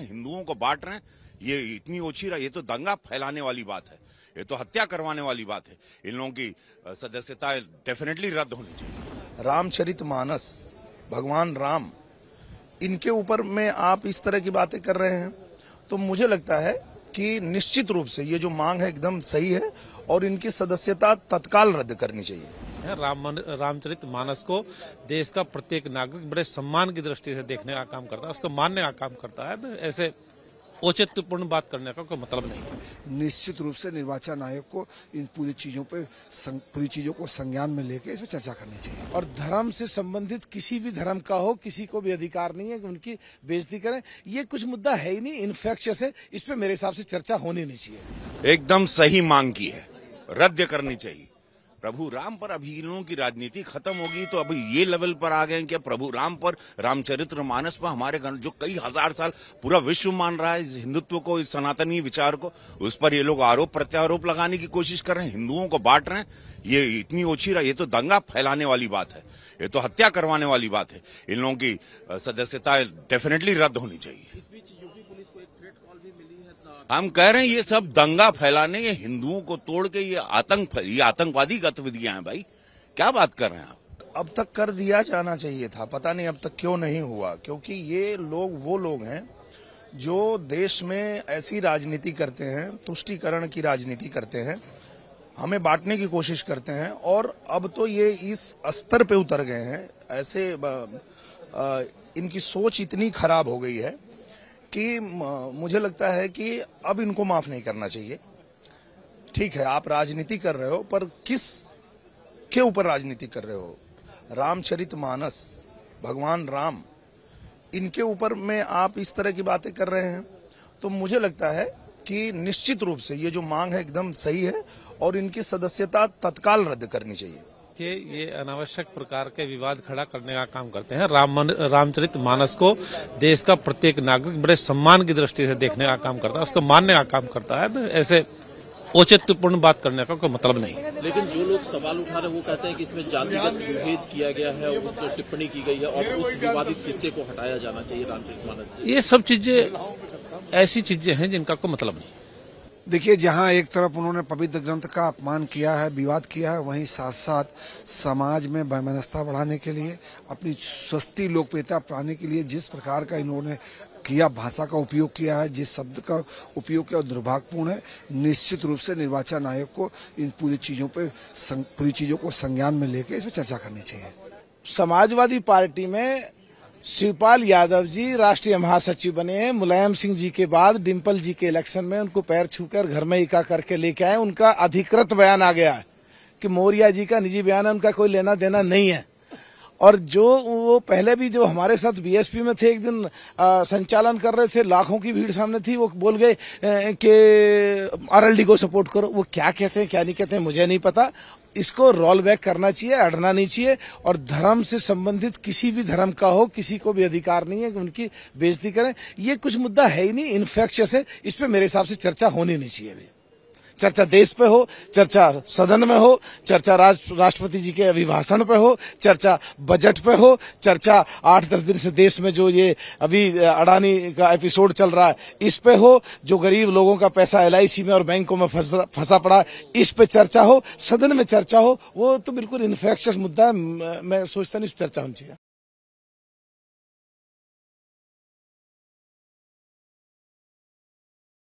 हिंदुओं को बांट रहे हैं, ये इतनी ओछी ये तो दंगा फैलाने वाली बात है, ये तो हत्या करवाने वाली बात है। इन लोगों की सदस्यता डेफिनेटली रद्द होनी चाहिए। रामचरितमानस, भगवान राम, इनके ऊपर में आप इस तरह की बातें कर रहे हैं, तो मुझे लगता है कि निश्चित रूप से ये जो मांग है एकदम सही है और इनकी सदस्यता तत्काल रद्द करनी चाहिए। रामचरितमानस को देश का प्रत्येक नागरिक बड़े सम्मान की दृष्टि से देखने का काम करता है, उसको मानने का काम करता है। तो ऐसे औचित्यपूर्ण बात करने का कोई मतलब नहीं। निश्चित रूप से निर्वाचन आयोग को इन पूरी चीजों को संज्ञान में लेकर इस पर चर्चा करनी चाहिए। और धर्म से संबंधित किसी भी धर्म का हो, किसी को भी अधिकार नहीं है कि उनकी बेइज्जती करें। ये कुछ मुद्दा है ही नहीं, इन्फेक्शियस है, इस पे मेरे हिसाब से चर्चा होनी नहीं चाहिए। एकदम सही मांग की है, रद्द करनी चाहिए। प्रभु राम पर अभी इन लोगों की राजनीति खत्म होगी तो अभी ये लेवल पर आ गए कि प्रभु राम पर, रामचरितमानस पर हमारे जो कई हजार साल पूरा विश्व मान रहा है इस हिंदुत्व को, इस सनातनी विचार को, उस पर ये लोग आरोप प्रत्यारोप लगाने की कोशिश कर रहे हैं, हिंदुओं को बांट रहे हैं। ये इतनी ओछी ये तो दंगा फैलाने वाली बात है, ये तो हत्या करवाने वाली बात है। इन लोगों की सदस्यता डेफिनेटली रद्द होनी चाहिए। हम कह रहे हैं ये सब दंगा फैलाने, ये हिंदुओं को तोड़ के ये आतंकवादी गतिविधियां हैं। भाई क्या बात कर रहे हैं आप? अब तक कर दिया जाना चाहिए था, पता नहीं अब तक क्यों नहीं हुआ, क्योंकि ये लोग वो लोग हैं जो देश में ऐसी राजनीति करते हैं, तुष्टीकरण की राजनीति करते हैं, हमें बांटने की कोशिश करते हैं। और अब तो ये इस स्तर पे उतर गए हैं, ऐसे इनकी सोच इतनी खराब हो गई है कि मुझे लगता है कि अब इनको माफ नहीं करना चाहिए। ठीक है, आप राजनीति कर रहे हो, पर किस के ऊपर राजनीति कर रहे हो? रामचरितमानस, भगवान राम, इनके ऊपर में आप इस तरह की बातें कर रहे हैं, तो मुझे लगता है कि निश्चित रूप से ये जो मांग है एकदम सही है और इनकी सदस्यता तत्काल रद्द करनी चाहिए। ये अनावश्यक प्रकार के विवाद खड़ा करने का काम करते हैं। रामचरितमानस को देश का प्रत्येक नागरिक बड़े सम्मान की दृष्टि से देखने का काम करता है, उसको मानने का काम करता है। तो ऐसे औचित्यपूर्ण बात करने का कोई मतलब नहीं। लेकिन जो लोग सवाल उठा रहे हैं वो कहते हैं कि इसमें जातिगत विभेद किया गया है, उस पर टिप्पणी की गई है और उस विवादित हिस्से को हटाया जाना चाहिए रामचरितमानस से। ये सब चीजें ऐसी चीजें हैं जिनका कोई मतलब नहीं। देखिए, जहां एक तरफ उन्होंने पवित्र ग्रंथ का अपमान किया है, विवाद किया है, वहीं साथ साथ समाज में वैमनस्यता बढ़ाने के लिए, अपनी सस्ती लोकप्रियता पाने के लिए जिस प्रकार का इन्होंने किया, भाषा का उपयोग किया है, जिस शब्द का उपयोग किया, दुर्भाग्यपूर्ण है। निश्चित रूप से निर्वाचन आयोग को इन पूरी चीजों को संज्ञान में लेकर इस पर चर्चा करनी चाहिए। समाजवादी पार्टी में शिवपाल यादव जी राष्ट्रीय महासचिव बने हैं। मुलायम सिंह जी के बाद डिम्पल जी के इलेक्शन में उनको पैर छूकर घर में इका करके लेके आए। उनका अधिकृत बयान आ गया है कि मौर्य जी का निजी बयान है, उनका कोई लेना देना नहीं है। और जो वो पहले भी जो हमारे साथ बीएसपी में थे, एक दिन संचालन कर रहे थे, लाखों की भीड़ सामने थी, वो बोल गए कि आरएलडी को सपोर्ट करो। वो क्या कहते हैं क्या नहीं कहते हैं मुझे नहीं पता। इसको रोल बैक करना चाहिए, अड़ना नहीं चाहिए। और धर्म से संबंधित किसी भी धर्म का हो, किसी को भी अधिकार नहीं है कि उनकी बेइज्जती करें। ये कुछ मुद्दा है ही नहीं, इन्फेक्शियस है, इस पे मेरे हिसाब से चर्चा होनी नहीं चाहिए। अभी चर्चा देश पे हो, चर्चा सदन में हो, चर्चा राष्ट्रपति जी के अभिभाषण पे हो, चर्चा बजट पे हो, चर्चा 8-10 दिन से देश में जो ये अभी अडानी का एपिसोड चल रहा है इस पे हो, जो गरीब लोगों का पैसा एलआईसी में और बैंकों में फंसा पड़ा इस पे चर्चा हो, सदन में चर्चा हो। वो तो बिल्कुल इन्फेक्शियस मुद्दा है, मैं सोचता नहीं इस पर चर्चा होनी चाहिए।